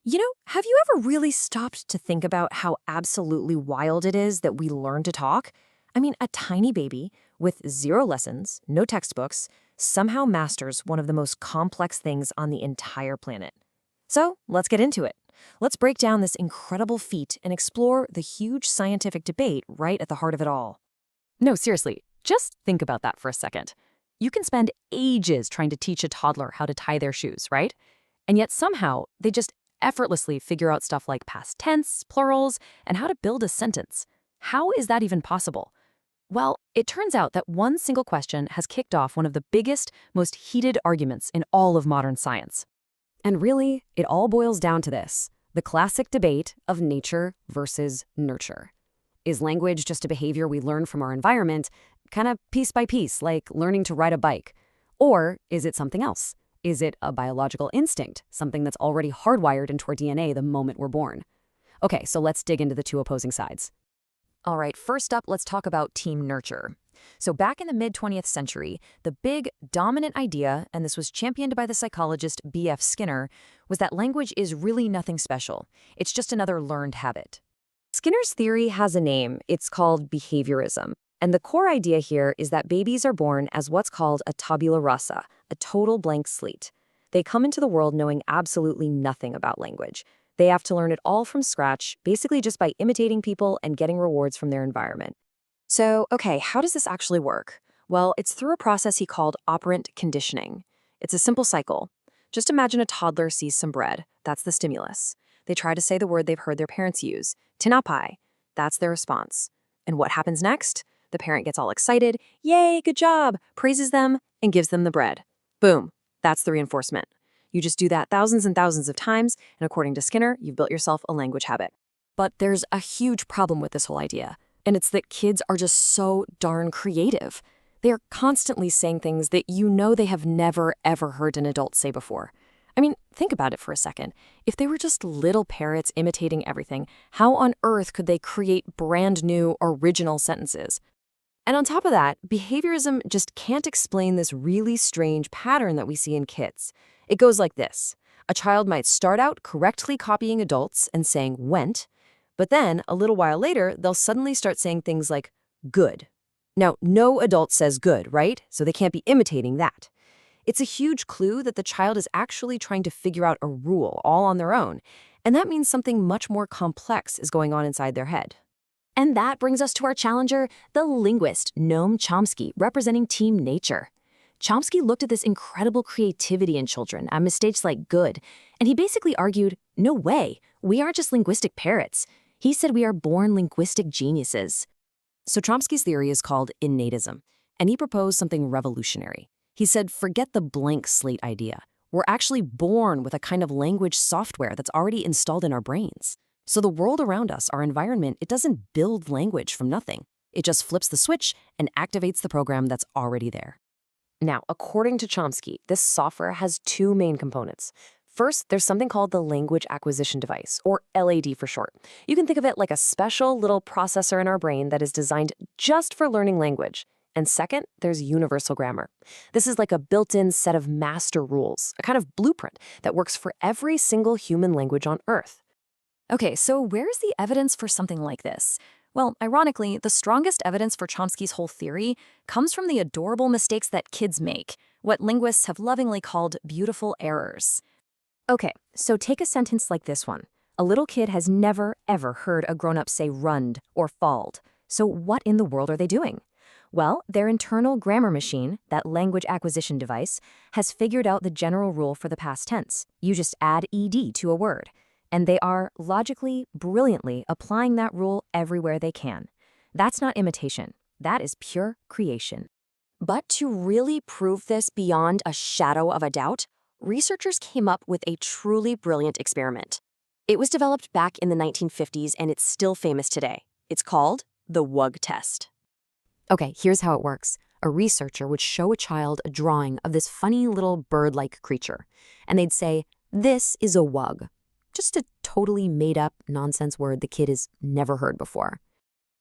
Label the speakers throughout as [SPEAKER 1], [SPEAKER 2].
[SPEAKER 1] Have you ever really stopped to think about how absolutely wild it is that we learn to talk? I mean, a tiny baby with zero lessons, no textbooks, somehow masters one of the most complex things on the entire planet. So let's get into it. Let's break down this incredible feat and explore the huge scientific debate right at the heart of it all.
[SPEAKER 2] No, seriously, just think about that for a second. You can spend ages trying to teach a toddler how to tie their shoes, right? And yet somehow they just effortlessly figure out stuff like past tense, plurals, and how to build a sentence. How is that even possible? Well, it turns out that one single question has kicked off one of the biggest, most heated arguments in all of modern science. And really, it all boils down to this: the classic debate of nature versus nurture. Is language just a behavior we learn from our environment, kind of piece by piece, like learning to ride a bike? Or is it something else? Is it a biological instinct, something that's already hardwired into our DNA the moment we're born? Okay, so let's dig into the two opposing sides. All right, first up, let's talk about team nurture. So back in the mid-20th century, the big, dominant idea, and this was championed by the psychologist B.F. Skinner, was that language is really nothing special. It's just another learned habit. Skinner's theory has a name. It's called behaviorism. And the core idea here is that babies are born as what's called a tabula rasa, a total blank slate. They come into the world knowing absolutely nothing about language. They have to learn it all from scratch, basically just by imitating people and getting rewards from their environment. So, okay, how does this actually work? Well, it's through a process he called operant conditioning. It's a simple cycle. Just imagine a toddler sees some bread. That's the stimulus. They try to say the word they've heard their parents use, tinapai. That's their response. And what happens next? The parent gets all excited, yay, good job, praises them, and gives them the bread. Boom, that's the reinforcement. You just do that thousands and thousands of times, and according to Skinner, you've built yourself a language habit. But there's a huge problem with this whole idea, and it's that kids are just so darn creative. They're constantly saying things that you know they have never, ever heard an adult say before. I mean, think about it for a second. If they were just little parrots imitating everything, how on earth could they create brand new, original sentences? And on top of that, behaviorism just can't explain this really strange pattern that we see in kids. It goes like this. A child might start out correctly copying adults and saying went, but then a little while later, they'll suddenly start saying things like good. Now, no adult says good, right? So they can't be imitating that. It's a huge clue that the child is actually trying to figure out a rule all on their own, and that means something much more complex is going on inside their head. And that brings us to our challenger, the linguist Noam Chomsky, representing Team Nature. Chomsky looked at this incredible creativity in children at mistakes like good, and he basically argued, no way, we aren't just linguistic parrots. He said we are born linguistic geniuses. So Chomsky's theory is called innatism, and he proposed something revolutionary. He said, forget the blank slate idea. We're actually born with a kind of language software that's already installed in our brains. So the world around us, our environment, it doesn't build language from nothing. It just flips the switch and activates the program that's already there. Now, according to Chomsky, this software has two main components. First, there's something called the language acquisition device, or LAD for short. You can think of it like a special little processor in our brain that is designed just for learning language. And second, there's universal grammar. This is like a built-in set of master rules, a kind of blueprint that works for every single human language on Earth. Okay, so where's the evidence for something like this? Well, ironically, the strongest evidence for Chomsky's whole theory comes from the adorable mistakes that kids make, what linguists have lovingly called beautiful errors. Okay, so take a sentence like this one. A little kid has never, ever heard a grown-up say runned or falled. So what in the world are they doing? Well, their internal grammar machine, that language acquisition device, has figured out the general rule for the past tense. You just add ed to a word. And they are logically, brilliantly applying that rule everywhere they can. That's not imitation. That is pure creation. But to really prove this beyond a shadow of a doubt, researchers came up with a truly brilliant experiment. It was developed back in the 1950s, and it's still famous today. It's called the WUG test. Okay, here's how it works. A researcher would show a child a drawing of this funny little bird-like creature, and they'd say, this is a WUG. Just a totally made-up nonsense word the kid has never heard before.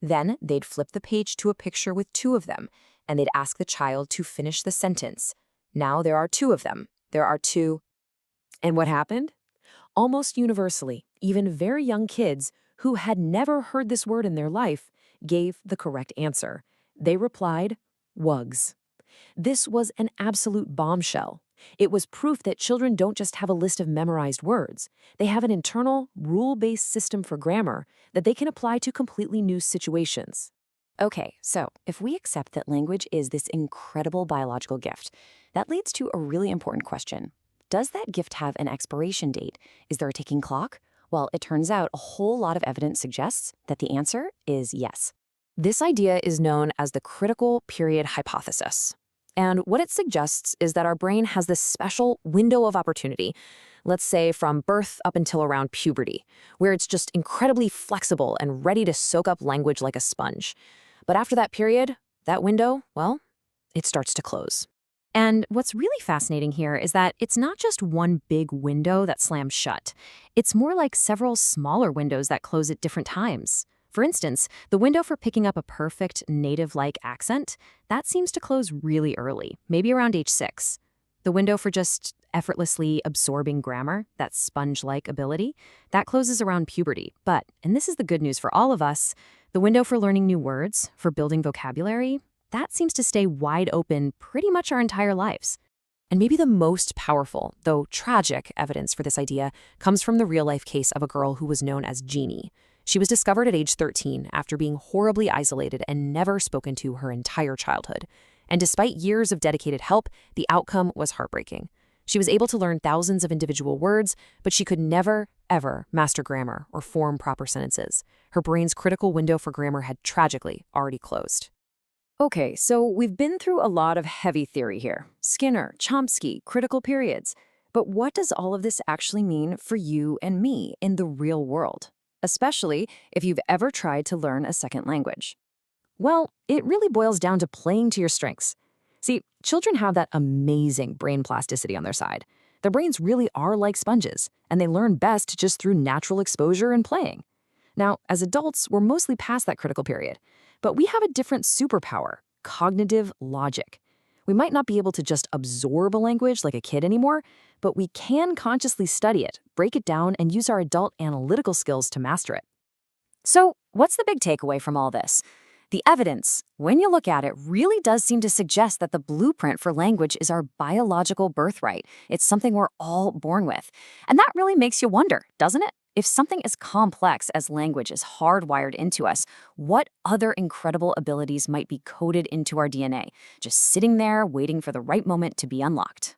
[SPEAKER 2] Then they'd flip the page to a picture with two of them, and they'd ask the child to finish the sentence. Now there are two of them. There are two. And what happened?
[SPEAKER 1] Almost universally, even very young kids who had never heard this word in their life gave the correct answer. They replied, wugs. This was an absolute bombshell. It was proof that children don't just have a list of memorized words. They have an internal, rule-based system for grammar that they can apply to completely new situations.
[SPEAKER 2] Okay, so if we accept that language is this incredible biological gift, that leads to a really important question. Does that gift have an expiration date? Is there a ticking clock? Well, it turns out a whole lot of evidence suggests that the answer is yes. This idea is known as the critical period hypothesis. And what it suggests is that our brain has this special window of opportunity, let's say from birth up until around puberty, where it's just incredibly flexible and ready to soak up language like a sponge. But after that period, that window, well, it starts to close. And what's really fascinating here is that it's not just one big window that slams shut. It's more like several smaller windows that close at different times. For instance, the window for picking up a perfect native-like accent, that seems to close really early, maybe around age 6. The window for just effortlessly absorbing grammar, that sponge-like ability, that closes around puberty. But, and this is the good news for all of us, the window for learning new words, for building vocabulary, that seems to stay wide open pretty much our entire lives. And maybe the most powerful, though tragic, evidence for this idea comes from the real-life case of a girl who was known as Jeannie. She was discovered at age 13 after being horribly isolated and never spoken to her entire childhood. And despite years of dedicated help, the outcome was heartbreaking. She was able to learn thousands of individual words, but she could never, ever master grammar or form proper sentences. Her brain's critical window for grammar had tragically already closed. Okay, so we've been through a lot of heavy theory here. Skinner, Chomsky, critical periods. But what does all of this actually mean for you and me in the real world? Especially if you've ever tried to learn a second language. Well, it really boils down to playing to your strengths. See, children have that amazing brain plasticity on their side. Their brains really are like sponges, and they learn best just through natural exposure and playing. Now, as adults, we're mostly past that critical period, but we have a different superpower, cognitive logic. We might not be able to just absorb a language like a kid anymore, but we can consciously study it, break it down, and use our adult analytical skills to master it. So, what's the big takeaway from all this? The evidence, when you look at it, really does seem to suggest that the blueprint for language is our biological birthright. It's something we're all born with. And that really makes you wonder, doesn't it? If something as complex as language is hardwired into us, what other incredible abilities might be coded into our DNA, just sitting there waiting for the right moment to be unlocked?